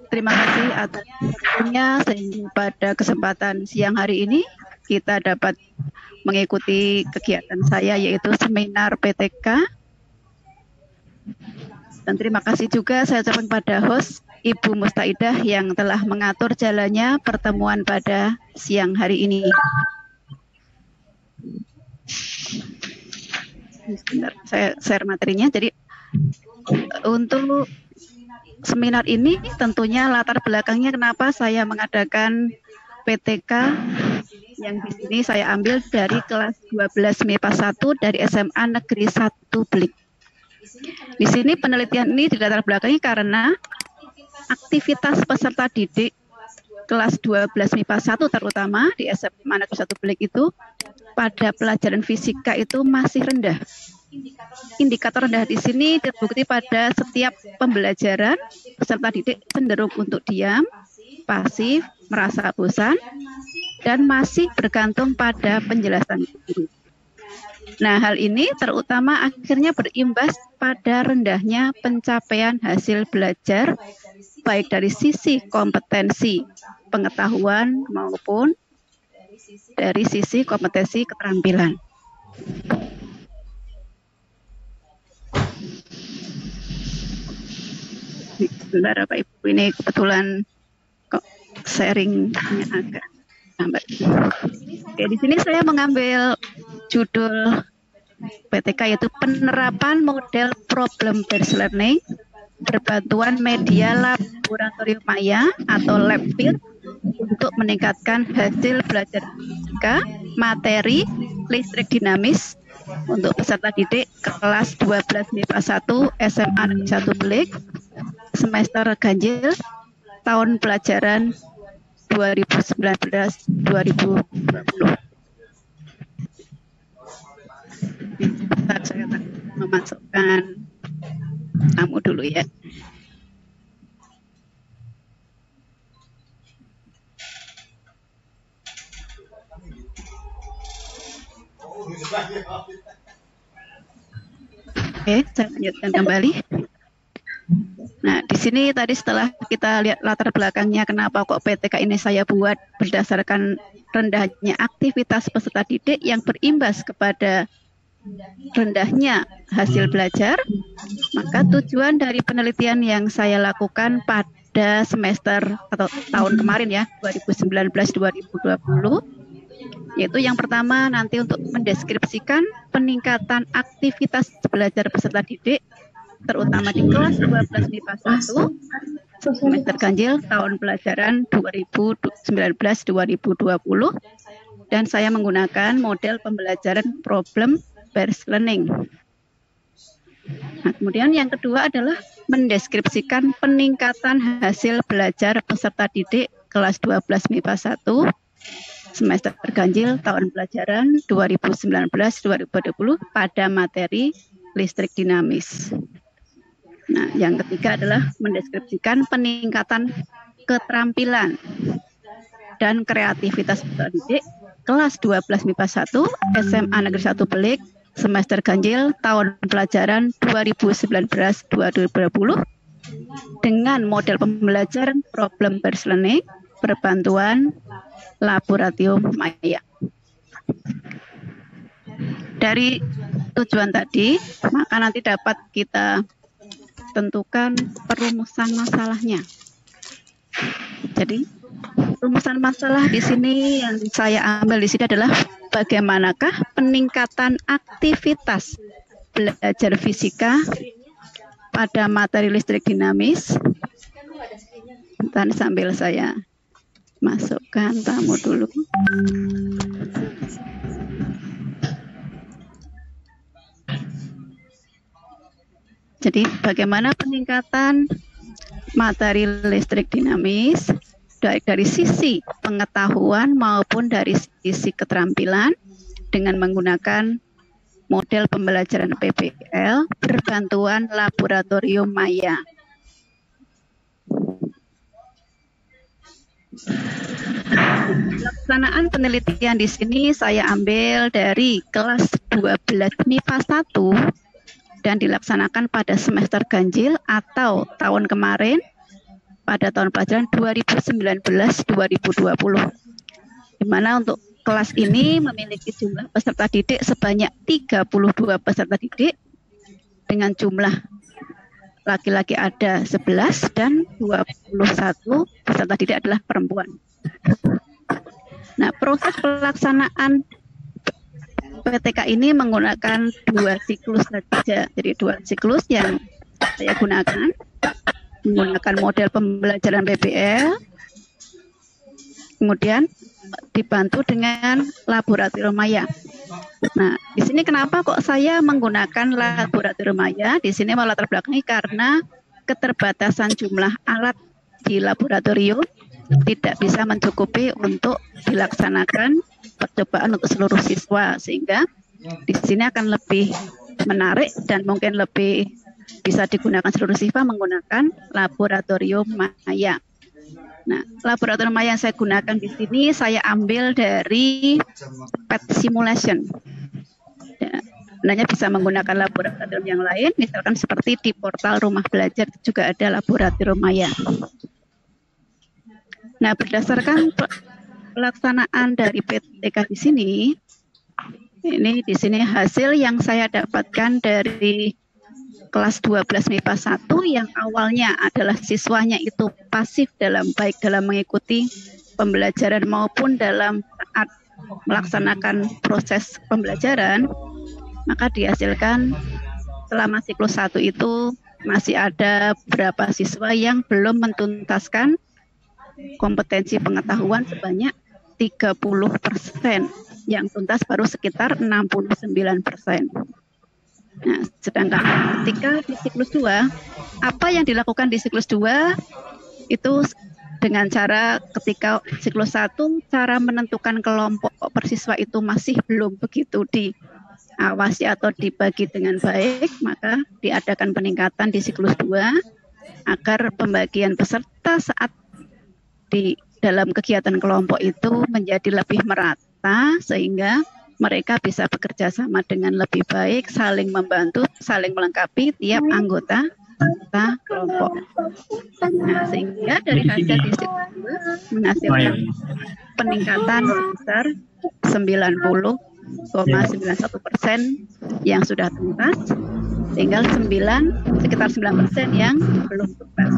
Terima kasih atas waktunya, sehingga pada kesempatan siang hari ini kita dapat mengikuti kegiatan saya, yaitu seminar PTK. Dan terima kasih juga saya ucapkan pada host Ibu Mustaidah yang telah mengatur jalannya pertemuan pada siang hari ini. Sebentar, saya share materinya. Jadi untuk seminar ini tentunya latar belakangnya kenapa saya mengadakan PTK yang di sini saya ambil dari kelas 12 MIPA 1 dari SMA Negeri 1 Belik. Di sini penelitian ini dilatar belakangi karena aktivitas peserta didik kelas 12 MIPA 1 terutama di SMA Negeri 1 Belik itu pada pelajaran fisika itu masih rendah. Indikator rendah di sini terbukti pada setiap pembelajaran peserta didik cenderung untuk diam, pasif, merasa bosan, dan masih bergantung pada penjelasan guru. Nah, hal ini terutama akhirnya berimbas pada rendahnya pencapaian hasil belajar, baik dari sisi kompetensi pengetahuan maupun dari sisi kompetensi keterampilan. Sebentar Bapak Ibu, ini kebetulan kok sharingnya agak lambat. Oke, di sini saya mengambil judul PTK yaitu penerapan model problem based learning berbantuan media laboratorium maya atau lab field untuk meningkatkan hasil belajar fisika, materi, listrik dinamis untuk peserta didik kelas 12 MIPA 1 SMA Negeri 1 Belik semester ganjil tahun pelajaran 2019-2020. Bentar, saya memasukkan tamu dulu ya. Oke, saya lanjutkan kembali. Nah, di sini tadi setelah kita lihat latar belakangnya kenapa kok PTK ini saya buat berdasarkan rendahnya aktivitas peserta didik yang berimbas kepada rendahnya hasil belajar, maka tujuan dari penelitian yang saya lakukan pada semester atau tahun kemarin ya, 2019-2020, yaitu yang pertama nanti untuk mendeskripsikan peningkatan aktivitas belajar peserta didik terutama di kelas 12 MIPA 1 semester ganjil tahun pelajaran 2019-2020, dan saya menggunakan model pembelajaran problem based learning. Nah, kemudian yang kedua adalah mendeskripsikan peningkatan hasil belajar peserta didik kelas 12 MIPA 1 semester ganjil tahun pelajaran 2019-2020 pada materi listrik dinamis. Nah, yang ketiga adalah mendeskripsikan peningkatan keterampilan dan kreativitas peserta didik kelas 12 MIPA 1 SMA Negeri 1 Belik semester ganjil tahun pelajaran 2019-2020 dengan model pembelajaran problem based learning berbantuan laboratorium maya. Dari tujuan tadi, maka nanti dapat kita tentukan perumusan masalahnya. Jadi, rumusan masalah di sini yang saya ambil di sini adalah bagaimanakah peningkatan aktivitas belajar fisika pada materi listrik dinamis. Dan sambil saya masukkan tamu dulu. Jadi bagaimana peningkatan materi listrik dinamis, baik dari sisi pengetahuan maupun dari sisi keterampilan dengan menggunakan model pembelajaran PBL berbantuan laboratorium maya. Pelaksanaan penelitian di sini saya ambil dari kelas 12 MIPA 1 dan dilaksanakan pada semester ganjil atau tahun kemarin pada tahun pelajaran 2019-2020. Di mana untuk kelas ini memiliki jumlah peserta didik sebanyak 32 peserta didik dengan jumlah laki-laki ada 11 dan 21 peserta didik adalah perempuan. Nah, proses pelaksanaan PTK ini menggunakan 2 siklus saja. Jadi 2 siklus yang saya gunakan, menggunakan model pembelajaran PBL, kemudian dibantu dengan laboratorium maya. Nah, di sini kenapa kok saya menggunakan laboratorium maya? Di sini mau latar belakangi karena keterbatasan jumlah alat di laboratorium tidak bisa mencukupi untuk dilaksanakan percobaan untuk seluruh siswa, sehingga di sini akan lebih menarik dan mungkin lebih bisa digunakan seluruh siswa menggunakan laboratorium maya. Nah, laboratorium maya yang saya gunakan di sini saya ambil dari PET simulation. Ya, sebenarnya bisa menggunakan laboratorium yang lain, misalkan seperti di portal Rumah Belajar juga ada laboratorium maya. Nah, berdasarkan pelaksanaan dari PTK di sini hasil yang saya dapatkan dari kelas 12 MIPA 1 yang awalnya adalah siswanya itu pasif baik dalam mengikuti pembelajaran maupun dalam saat melaksanakan proses pembelajaran, maka dihasilkan selama siklus 1 itu masih ada beberapa siswa yang belum mentuntaskan kompetensi pengetahuan sebanyak 30%, yang tuntas baru sekitar 69%. Nah, sedangkan ketika di siklus 2, apa yang dilakukan di siklus 2 itu dengan cara ketika siklus 1, cara menentukan kelompok persiswa itu masih belum begitu diawasi atau dibagi dengan baik, maka diadakan peningkatan di siklus 2 agar pembagian peserta saat di dalam kegiatan kelompok itu menjadi lebih merata sehingga mereka bisa bekerja sama dengan lebih baik, saling membantu, saling melengkapi tiap anggota kelompok. Nah, sehingga dari hasil di siklus 2 menghasilkan peningkatan sebesar 90,91% yang sudah tuntas, tinggal sekitar 9% yang belum tuntas.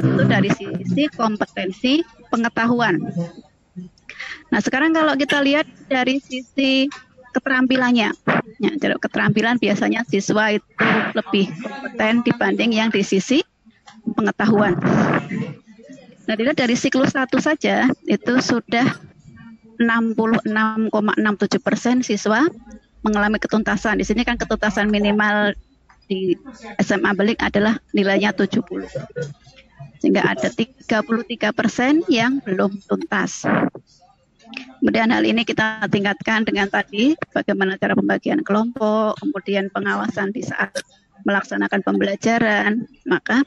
Itu dari sisi kompetensi pengetahuan. Nah, sekarang kalau kita lihat dari sisi keterampilannya, ya, jadi keterampilan biasanya siswa itu lebih kompeten dibanding yang di sisi pengetahuan. Nah, dilihat dari siklus 1 saja itu sudah 66,67% siswa mengalami ketuntasan. Di sini kan ketuntasan minimal di SMA Belik adalah nilainya 70. Sehingga ada 33% yang belum tuntas. Kemudian hal ini kita tingkatkan dengan tadi bagaimana cara pembagian kelompok, kemudian pengawasan di saat melaksanakan pembelajaran. Maka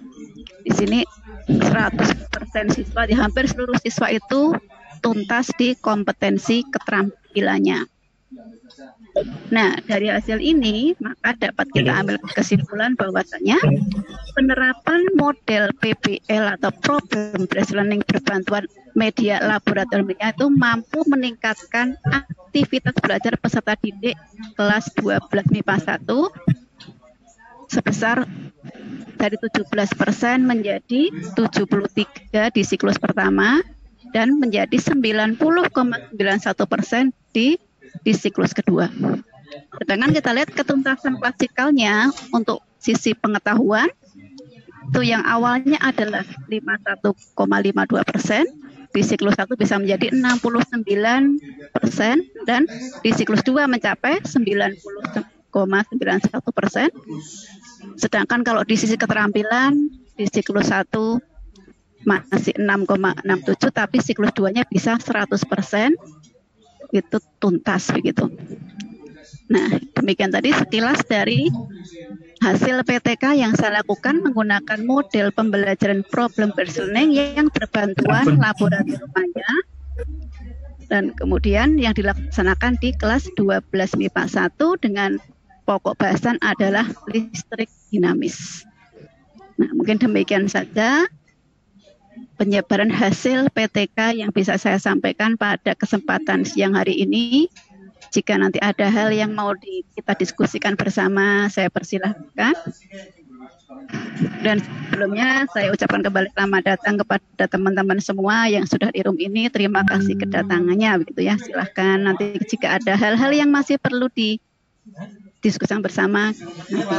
di sini 100% siswa, di hampir seluruh siswa itu tuntas di kompetensi keterampilannya. Nah, dari hasil ini maka dapat kita ambil kesimpulan bahwasanya penerapan model PBL atau Problem Based Learning berbantuan media laboratorium itu mampu meningkatkan aktivitas belajar peserta didik kelas 12 MIPA 1 sebesar dari 17% menjadi 73% di siklus pertama dan menjadi 90,91% di siklus kedua. Sedangkan kita lihat ketuntasan klasikalnya untuk sisi pengetahuan itu yang awalnya adalah 51,52%, di siklus 1 bisa menjadi 69% dan di siklus 2 mencapai 90,91%. Sedangkan kalau di sisi keterampilan di siklus 1 masih 6,67, tapi siklus 2-nya bisa 100% itu tuntas begitu. Nah, demikian tadi sekilas dari hasil PTK yang saya lakukan menggunakan model pembelajaran problem based learning yang berbantuan laboratorium maya, dan kemudian yang dilaksanakan di kelas 12 MIPA 1 dengan pokok bahasan adalah listrik dinamis. Nah, mungkin demikian saja penyebaran hasil PTK yang bisa saya sampaikan pada kesempatan siang hari ini. Jika nanti ada hal yang mau kita diskusikan bersama, saya persilahkan. Dan sebelumnya saya ucapkan kembali selamat datang kepada teman-teman semua yang sudah di room ini. Terima kasih kedatangannya, begitu ya. Silahkan nanti jika ada hal-hal yang masih perlu didiskusikan bersama,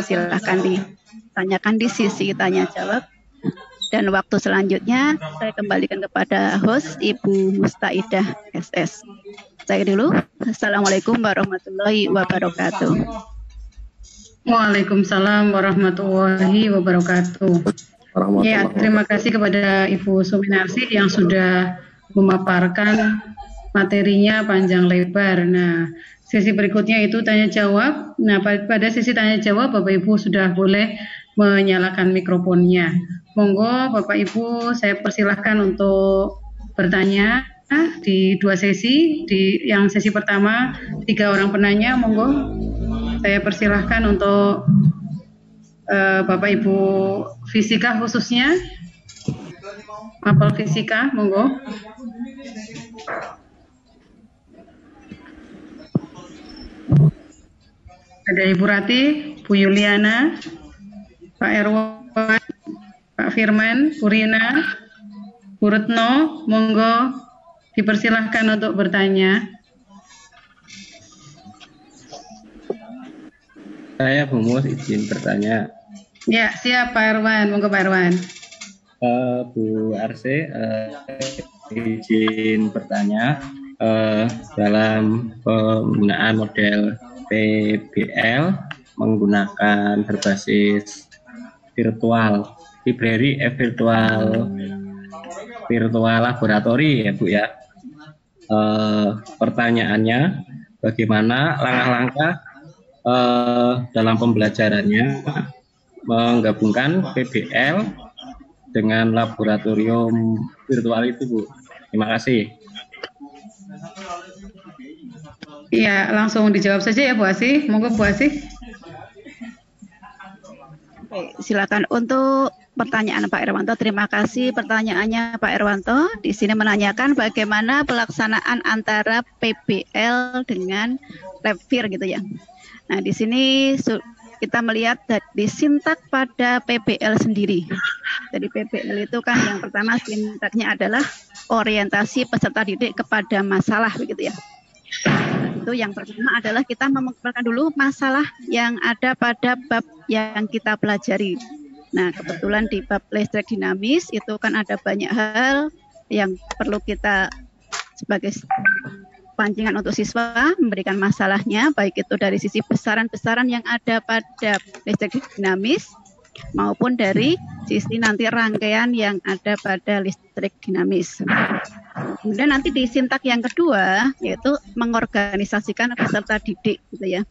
silahkan ditanyakan di sisi tanya jawab. Dan waktu selanjutnya saya kembalikan kepada host Ibu Mustaidah SS. Saya dulu. Assalamualaikum warahmatullahi wabarakatuh. Waalaikumsalam warahmatullahi wabarakatuh. Ya, terima kasih kepada Ibu Suminarsi yang sudah memaparkan materinya panjang lebar. Nah, sesi berikutnya itu tanya jawab. Nah, pada sesi tanya jawab Bapak Ibu sudah boleh menyalakan mikrofonnya. Monggo Bapak Ibu, saya persilahkan untuk bertanya di dua sesi. Di yang sesi pertama 3 orang penanya, monggo saya persilahkan untuk Bapak Ibu fisika khususnya, mapel fisika, monggo. Ada Ibu Rati, Bu Yuliana, Pak Erwan, Pak Firman, Bu Rina, Bu Retno, monggo dipersilahkan untuk bertanya. Saya Bu Mus izin bertanya. Ya, siap Pak Erwan, monggo Pak Erwan. Bu Arse, izin bertanya dalam penggunaan model PBL menggunakan berbasis virtual library virtual laboratory ya Bu ya. Pertanyaannya, bagaimana langkah-langkah dalam pembelajarannya menggabungkan PBL dengan laboratorium virtual itu Bu? Terima kasih. Iya, langsung dijawab saja ya Bu Asih. Monggo Bu Asih. Silakan untuk pertanyaan Pak Erwanto. Terima kasih pertanyaannya Pak Erwanto. Di sini menanyakan bagaimana pelaksanaan antara PBL dengan LabVir gitu ya. Nah, di sini kita melihat di sintak pada PBL sendiri. Jadi PBL itu kan yang pertama sintaknya adalah orientasi peserta didik kepada masalah begitu ya. Itu yang pertama adalah kita memaparkan dulu masalah yang ada pada bab yang kita pelajari. Nah, kebetulan di bab listrik dinamis itu kan ada banyak hal yang perlu kita sebagai pancingan untuk siswa memberikan masalahnya, baik itu dari sisi besaran-besaran yang ada pada listrik dinamis maupun dari sisi nanti rangkaian yang ada pada listrik dinamis. Kemudian nanti di sintak yang kedua yaitu mengorganisasikan peserta didik gitu ya.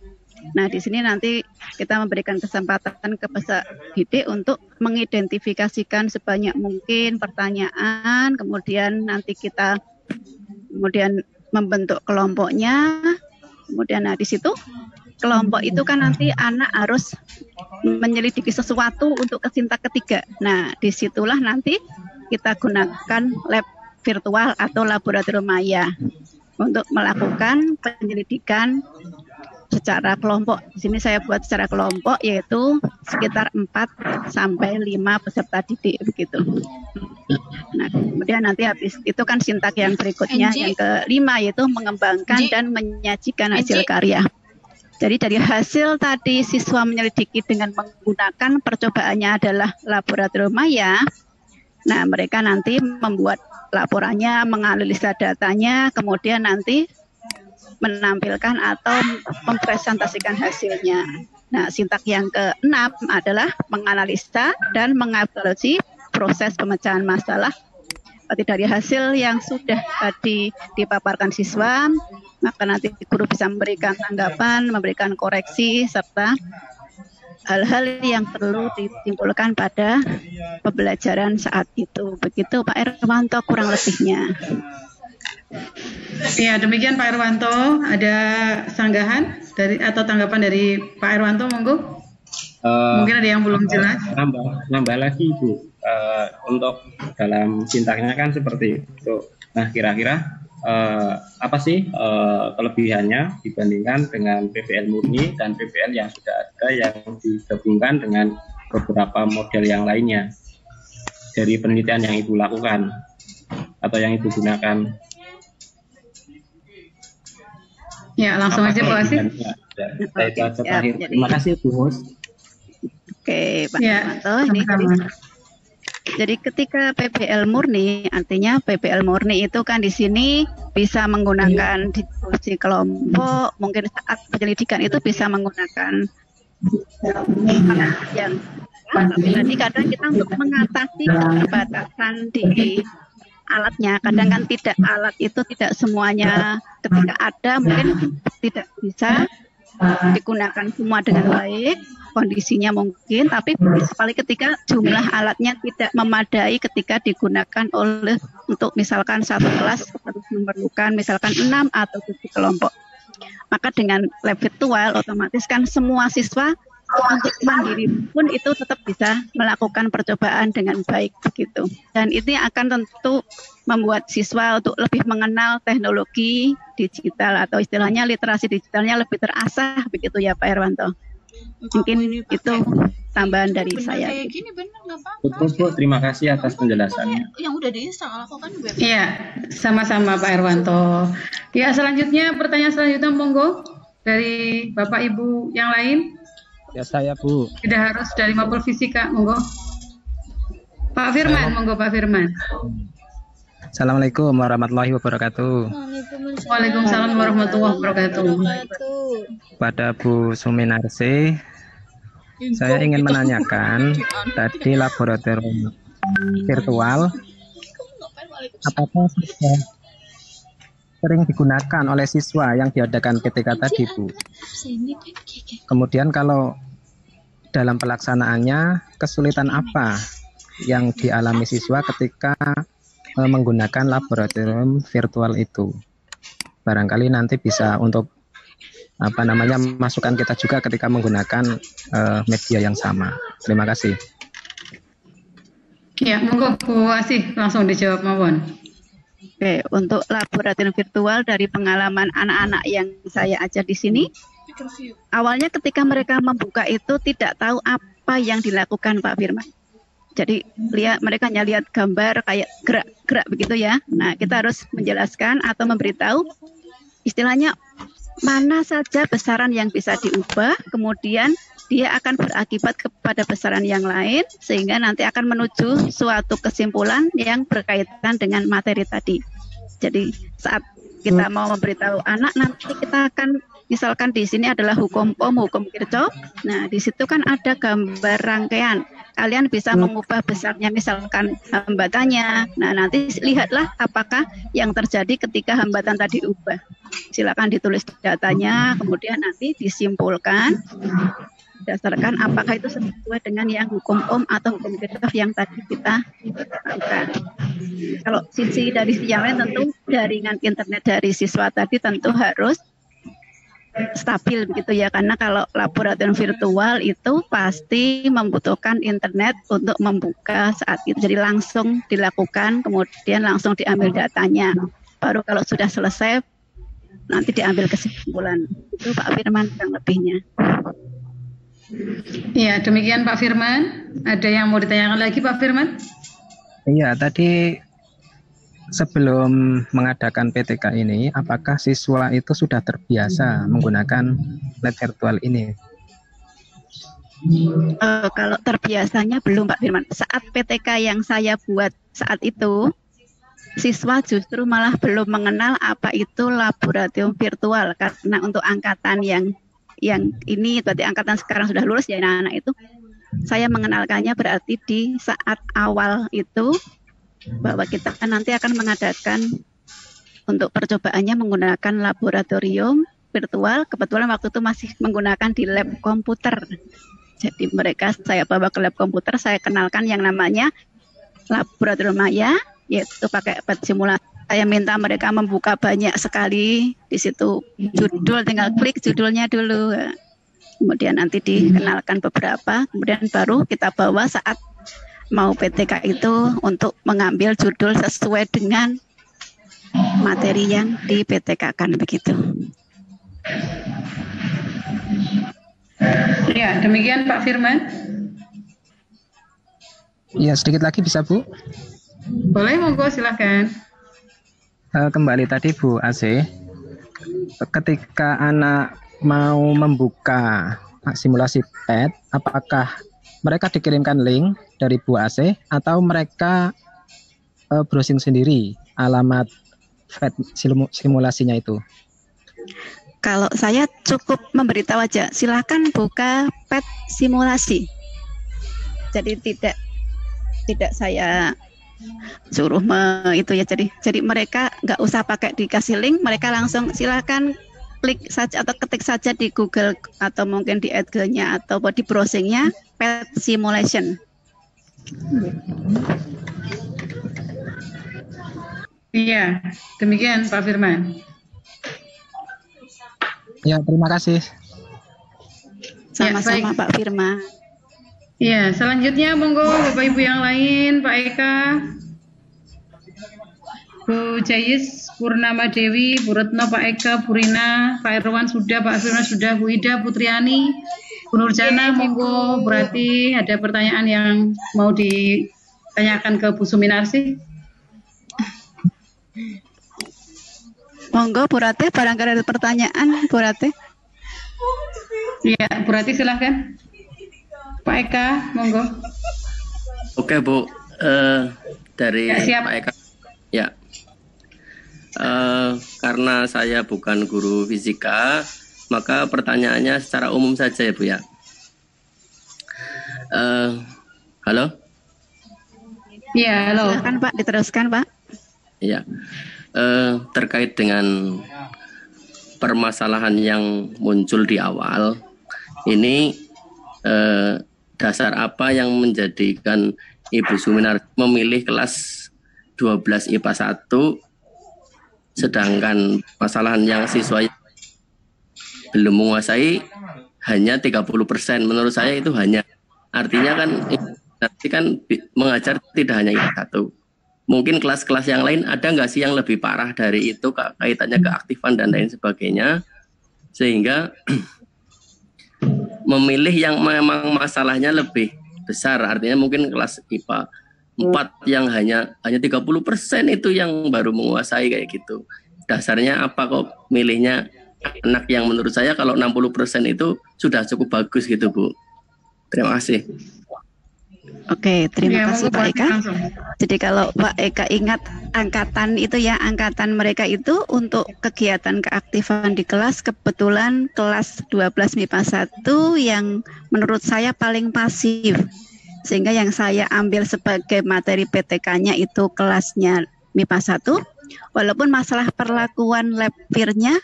Nah, di sini nanti kita memberikan kesempatan ke peserta didik untuk mengidentifikasikan sebanyak mungkin pertanyaan, kemudian nanti kita membentuk kelompoknya. Kemudian di situ kelompok itu kan nanti anak harus menyelidiki sesuatu untuk ke sintak ketiga. Nah, disitulah nanti kita gunakan lab virtual atau laboratorium maya untuk melakukan penyelidikan secara kelompok. Di sini saya buat secara kelompok yaitu sekitar 4 sampai 5 peserta didik begitu. Nah, kemudian nanti habis itu kan sintak yang berikutnya yang kelima yaitu mengembangkan dan menyajikan hasil karya. Jadi dari hasil tadi siswa menyelidiki dengan menggunakan percobaannya adalah laboratorium maya. Nah, mereka nanti membuat laporannya, menganalisa datanya, kemudian nanti menampilkan atau mempresentasikan hasilnya. Nah, sintak yang ke-6 adalah menganalisa dan mengevaluasi proses pemecahan masalah. Berarti dari hasil yang sudah tadi dipaparkan siswa, maka nanti guru bisa memberikan tanggapan, memberikan koreksi, serta hal-hal yang perlu disimpulkan pada pembelajaran saat itu. Begitu Pak Irwanto kurang lebihnya. Ya, demikian Pak Irwanto. Ada sanggahan atau tanggapan dari Pak Irwanto, monggo? Mungkin ada yang belum jelas. Nambah lagi Ibu. Untuk dalam sintaksnya kan seperti itu. Nah, kira-kira apa sih kelebihannya dibandingkan dengan PBL murni dan PBL yang sudah ada yang digabungkan dengan beberapa model yang lainnya dari penelitian yang Ibu lakukan atau yang Ibu gunakan? Ya, langsung aja Pak Asif. Terima kasih Bu Mus. Oke, Pak Irwanto, ini jadi ketika PBL murni, artinya PBL murni itu kan di sini bisa menggunakan diskusi kelompok, mungkin saat penyelidikan itu bisa menggunakan yang jadi kadang kita untuk mengatasi keterbatasan di alatnya, kadang kan tidak, alat itu tidak semuanya ketika ada mungkin tidak bisa digunakan semua dengan baik, kondisinya mungkin, tapi paling ketika jumlah alatnya tidak memadai ketika digunakan oleh untuk misalkan satu kelas harus memerlukan misalkan 6 atau 7 kelompok. Maka dengan lab virtual otomatis kan semua siswa untuk mandiri pun itu tetap bisa melakukan percobaan dengan baik begitu. Dan ini akan tentu membuat siswa untuk lebih mengenal teknologi digital atau istilahnya literasi digitalnya lebih terasah begitu ya Pak Irwanto. Mungkin itu tambahan dari saya. Kayak gini benar nggak apa-apa. Betul Bu, terima kasih atas penjelasannya. Yang udah diinstal aku kan web. Iya, sama-sama Pak Irwanto. Ya, selanjutnya pertanyaan selanjutnya monggo dari Bapak Ibu yang lain. Ya saya Bu. Tidak harus dari Mapel Fisika, monggo. Pak Firman, monggo Pak Firman. Assalamualaikum warahmatullahi wabarakatuh. Waalaikumsalam warahmatullahi wabarakatuh. Pada Bu Suminarsi, saya ingin menanyakan tadi laboratorium virtual apakah sudah sering digunakan oleh siswa yang diadakan PTK tadi Bu. Kemudian kalau dalam pelaksanaannya kesulitan apa yang dialami siswa ketika menggunakan laboratorium virtual itu? Barangkali nanti bisa untuk masukan kita juga ketika menggunakan media yang sama. Terima kasih. Ya, monggo Bu Asih langsung dijawab mawon. Oke, untuk laboratorium virtual dari pengalaman anak-anak yang saya ajar di sini, awalnya ketika mereka membuka itu tidak tahu apa yang dilakukan Pak Firman. Jadi mereka hanya lihat gambar kayak gerak-gerak begitu ya. Nah, kita harus menjelaskan atau memberitahu istilahnya mana saja besaran yang bisa diubah, kemudian dia akan berakibat kepada besaran yang lain, sehingga nanti akan menuju suatu kesimpulan yang berkaitan dengan materi tadi. Jadi saat kita mau memberitahu anak, nanti kita akan misalkan di sini adalah hukum Ohm, hukum Kirchhoff. Nah, di situ kan ada gambar rangkaian. Kalian bisa mengubah besarnya misalkan hambatannya. Nah, nanti lihatlah apakah yang terjadi ketika hambatan tadi ubah. Silakan ditulis datanya, kemudian nanti disimpulkan berdasarkan apakah itu sesuai dengan yang hukum Ohm atau hukum Kirchhoff yang tadi kita lakukan. Kalau sisi dari yang lain tentu jaringan internet dari siswa tadi tentu harus stabil begitu ya, karena kalau laboratorium virtual itu pasti membutuhkan internet untuk membuka saat itu, jadi langsung dilakukan kemudian langsung diambil datanya, baru kalau sudah selesai nanti diambil kesimpulan. Itu Pak Firman yang lebihnya. Ya, demikian Pak Firman. Ada yang mau ditanyakan lagi Pak Firman? Iya, tadi sebelum mengadakan PTK ini, apakah siswa itu sudah terbiasa menggunakan lab virtual ini? Kalau terbiasanya belum Pak Firman. Saat PTK yang saya buat saat itu, siswa justru malah belum mengenal apa itu laboratorium virtual, karena untuk angkatan yang ini berarti angkatan sekarang sudah lulus ya anak-anak itu saya mengenalkannya berarti di saat awal itu bahwa kita nanti akan mengadakan untuk percobaannya menggunakan laboratorium virtual. Kebetulan waktu itu masih menggunakan di lab komputer. Jadi mereka saya bawa ke lab komputer, saya kenalkan yang namanya laboratorium maya, yaitu pakai pet simulasi. Saya minta mereka membuka banyak sekali di situ judul, tinggal klik judulnya dulu. Kemudian nanti dikenalkan beberapa, kemudian baru kita bawa saat mau PTK itu untuk mengambil judul sesuai dengan materi yang di PTK-kan begitu. Ya, demikian Pak Firman. Ya, sedikit lagi bisa Bu? Boleh, monggo silahkan. Kembali tadi Bu AC, ketika anak mau membuka simulasi PET, apakah mereka dikirimkan link dari Bu AC atau mereka browsing sendiri alamat PET simulasinya itu? Kalau saya cukup memberitahu aja, silakan buka PET simulasi. Jadi tidak saya suruh itu ya. Jadi mereka nggak usah pakai dikasih link, mereka langsung silakan klik saja atau ketik saja di Google atau mungkin di Edge-nya atau di browsingnya PET simulation. Iya, demikian Pak Firman. Ya, terima kasih. Sama-sama Pak Firman. Ya, selanjutnya monggo Bapak Ibu yang lain, Pak Eka, Bu Jayis, Purnama Dewi, Bu Retno, Pak Eka, Bu Rina, Pak Irwan sudah, Pak Firman sudah, Bu Ida, Putriani, Bu Nurjana, monggo. Berarti ada pertanyaan yang mau ditanyakan ke Bu Suminarsi. Monggo Bu Rate, barangkali ada pertanyaan Bu Rate. Iya, Bu Rati silahkan. Pak Eka, monggo. Oke Bu, dari Ya, Pak Eka. Ya, karena saya bukan guru fisika, maka pertanyaannya secara umum saja ya Bu ya. Halo? Iya, halo. Silakan Pak, diteruskan Pak. Ya, terkait dengan permasalahan yang muncul di awal, ini dasar apa yang menjadikan Ibu Suminar memilih kelas 12 IPA 1, sedangkan permasalahan yang siswa belum menguasai hanya 30%. Menurut saya itu hanya, artinya kan nanti kan mengajar tidak hanya IPA 1. Mungkin kelas-kelas yang lain ada nggak sih yang lebih parah dari itu, kaitannya keaktifan dan lain sebagainya, sehingga memilih yang memang masalahnya lebih besar. Artinya mungkin kelas IPA 4 yang hanya 30% itu yang baru menguasai kayak gitu. Dasarnya apa kok milihnya anak yang menurut saya kalau 60% itu sudah cukup bagus gitu Bu. Terima kasih. Oke, terima kasih Pak Eka. Langsung. Jadi kalau Pak Eka ingat angkatan itu ya, angkatan mereka itu untuk kegiatan keaktifan di kelas, kebetulan kelas 12 MIPA 1 yang menurut saya paling pasif. Sehingga yang saya ambil sebagai materi PTK-nya itu kelasnya MIPA 1. Walaupun masalah perlakuan lab peer-nya,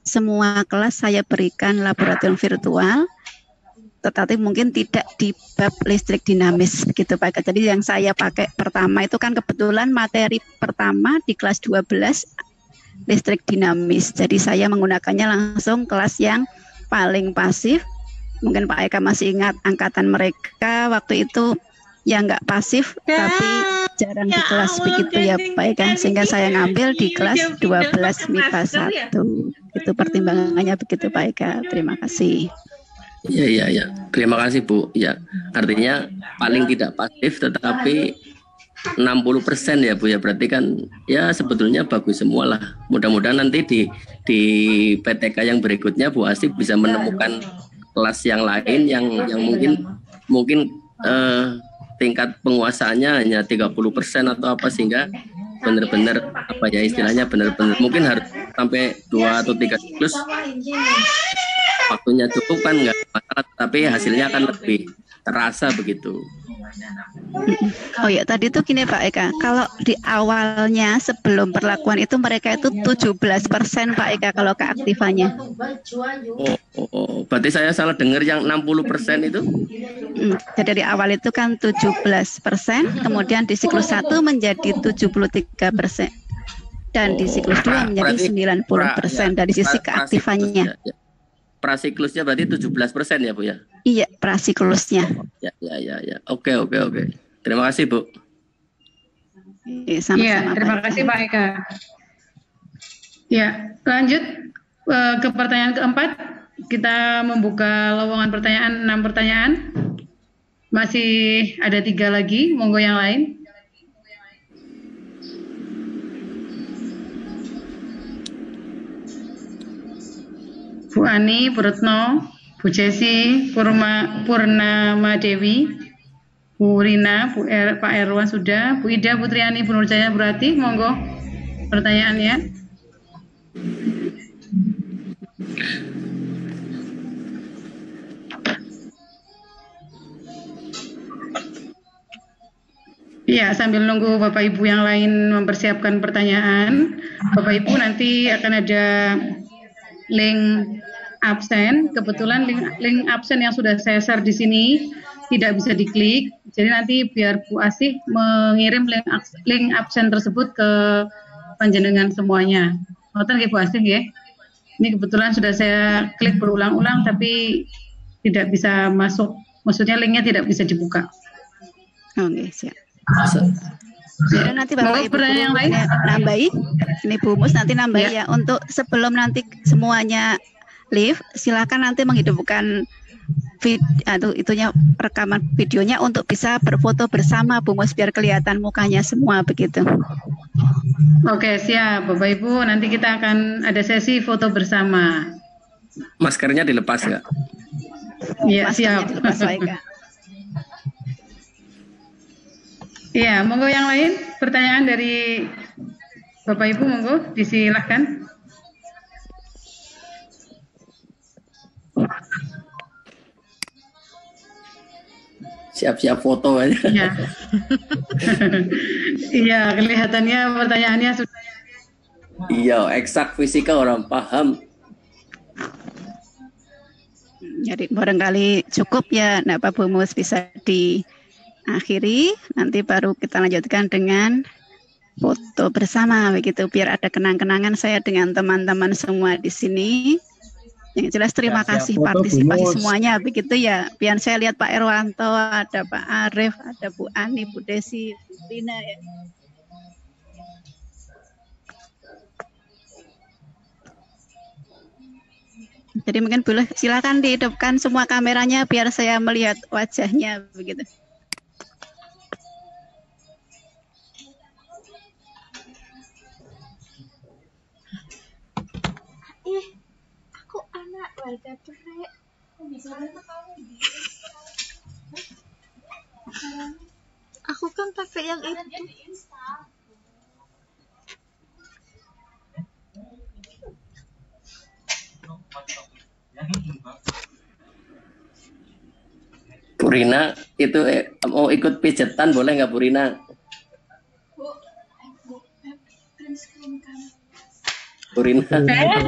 semua kelas saya berikan laboratorium virtual, tetapi mungkin tidak di bab listrik dinamis gitu Pak. Jadi yang saya pakai pertama itu kan kebetulan materi pertama di kelas 12 listrik dinamis. Jadi saya menggunakannya langsung kelas yang paling pasif. Mungkin Pak Eka masih ingat angkatan mereka waktu itu yang nggak pasif tapi jarang di kelas begitu ya Pak Eka. Sehingga saya ngambil di kelas 12 MIPA 1. Itu pertimbangannya begitu Pak Eka. Terima kasih. Ya. Terima kasih Bu. Ya, artinya paling tidak pasif tetapi 60% ya Bu ya. Berarti kan ya sebetulnya bagus semua lah. Mudah-mudahan nanti di PTK yang berikutnya Bu Asih bisa menemukan kelas yang lain yang mungkin tingkat penguasaannya hanya 30% atau apa, sehingga benar-benar apa ya istilahnya benar-benar mungkin harus sampai 2 atau 3 siklus waktunya cukup kan nggak masalah, tapi hasilnya akan terasa begitu. Oh ya, tadi tuh gini Pak Eka, kalau di awalnya sebelum perlakuan itu mereka itu 17% Pak Eka kalau keaktifannya. Berarti saya salah dengar yang 60% itu? Jadi di awal itu kan 17%, kemudian di siklus 1 menjadi 73%. Dan di siklus 2 menjadi 90% dari sisi keaktifannya. Prasiklusnya berarti 17% ya Bu ya? Iya, prasiklusnya. Ya. Oke. Terima kasih Bu. Iya, terima kasih Pak Eka. Ya, lanjut ke pertanyaan keempat. Kita membuka lowongan pertanyaan 6 pertanyaan. Masih ada 3 lagi, monggo yang lain. Bu Ani, Bu Retno, Bu Jesi, Purnama Dewi, Bu Rina, Pak Erwan sudah, Bu Ida, Bu Triani, Bu Nurjaya, Bu Rati, monggo pertanyaannya. Ya, sambil nunggu Bapak Ibu yang lain mempersiapkan pertanyaan, Bapak Ibu nanti akan ada link absen. Kebetulan link absen yang sudah saya share di sini tidak bisa diklik. Jadi nanti biar Bu Asih mengirim link absen tersebut ke panjenengan semuanya. Ngoten nggih Bu Asih nggih. Ini kebetulan sudah saya klik berulang-ulang tapi tidak bisa masuk. Maksudnya linknya tidak bisa dibuka. Oke, siap. Dan nanti Bapak Ibu yang lain nambahi, ini Bu Mus nanti nambahi ya. Untuk sebelum nanti semuanya live, silakan nanti menghidupkan itunya rekaman videonya untuk bisa berfoto bersama Bu Mus biar kelihatan mukanya semua begitu. Oke, siap Bapak Ibu, nanti kita akan ada sesi foto bersama. Maskernya dilepas nggak? Iya, siap. Dilepas, Pak Eka. Iya, monggo yang lain pertanyaan dari Bapak Ibu, monggo disilahkan. Siap-siap foto aja. Iya. Iya, kelihatannya pertanyaannya sudah. Iya, eksak fisika orang paham. Jadi barangkali cukup ya, nah Pak Bu Mus bisa diakhiri, nanti baru kita lanjutkan dengan foto bersama begitu biar ada kenang-kenangan saya dengan teman-teman semua di sini. Yang jelas terima kasih partisipasi semuanya begitu ya. Biar saya lihat Pak Erwanto, ada Pak Arif, ada Bu Ani, Bu Desi, Bu Rina ya. Jadi mungkin boleh silakan dihidupkan semua kameranya biar saya melihat wajahnya begitu. Aku anak warga Prek. Aku kan pakai yang itu. Bu Rina itu mau ikut pijetan boleh nggak Bu Rina? Bu Rina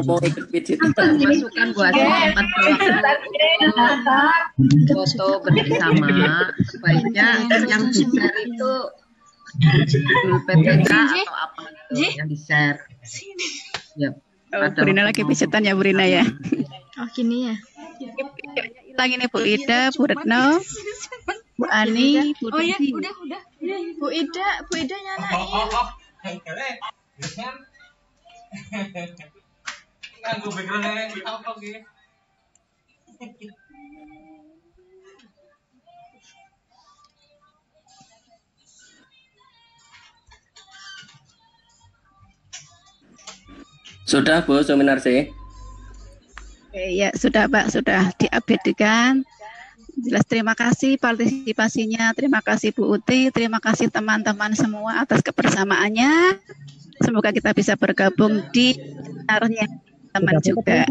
mau ikut pijetan. Masukkan buat tempat foto bersama. Sebaiknya yang di-share itu PPK atau apa gitu yang di-share. Ya. Oh, Bu Rina lagi pijetan ya Bu Rina ya. Oh gini ya. Hilang ini Bu Ida, Bu Retno, Bu Ani, Bu Desi. Oh ya, udah. Bu Ida nyalain. Nganggo background apa gitu. Sudah Bu Suminarsi? Ya sudah Pak, sudah diabadikan. Jelas terima kasih partisipasinya, terima kasih Bu Uti, terima kasih teman-teman semua atas kebersamaannya. Semoga kita bisa bergabung di benarnya teman juga.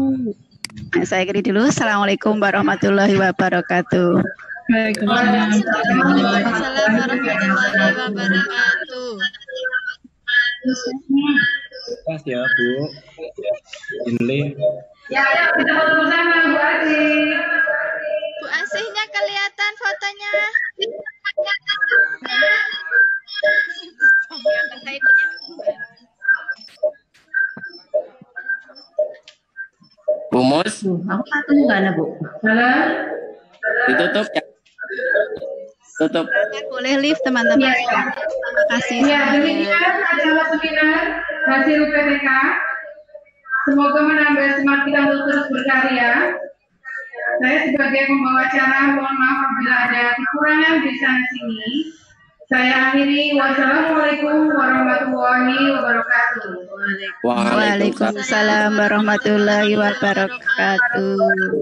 Nah, saya kiri dulu. Assalamualaikum warahmatullahi wabarakatuh. Waalaikumsalam warahmatullahi wabarakatuh. Pas ya Bu. Ini. Ya, kita foto bersama Bu Asih. Bu Asihnya kelihatan fotonya. Bu Mus, Aku patung nggak ada, Bu. Halo. ditutup ya. Tutup. Boleh live teman-teman. Terima kasih. Ya, demikian adalah seminar hasil PTK. Semoga menambah semangat kita untuk terus berkarya. Saya sebagai pembawa acara mohon maaf apabila ada kekurangan di sana sini. Saya akhiri. Wassalamualaikum warahmatullahi wabarakatuh. Waalaikumsalam warahmatullahi wabarakatuh.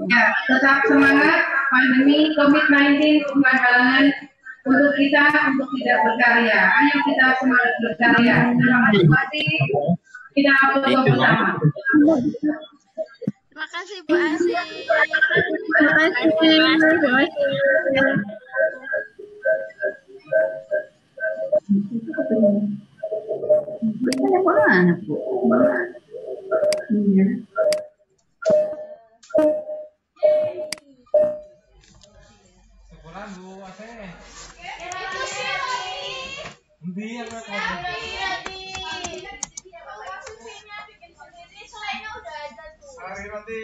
Ya, tetap semangat. Pandemi COVID-19 bukan halangan untuk kita untuk tidak berkarya. Ayo kita semangat berkarya. Terima kasih. Kita foto bersama. Terima kasih Bu Asih. Terima kasih. Banyak banget, Bu. Iya. Hari nanti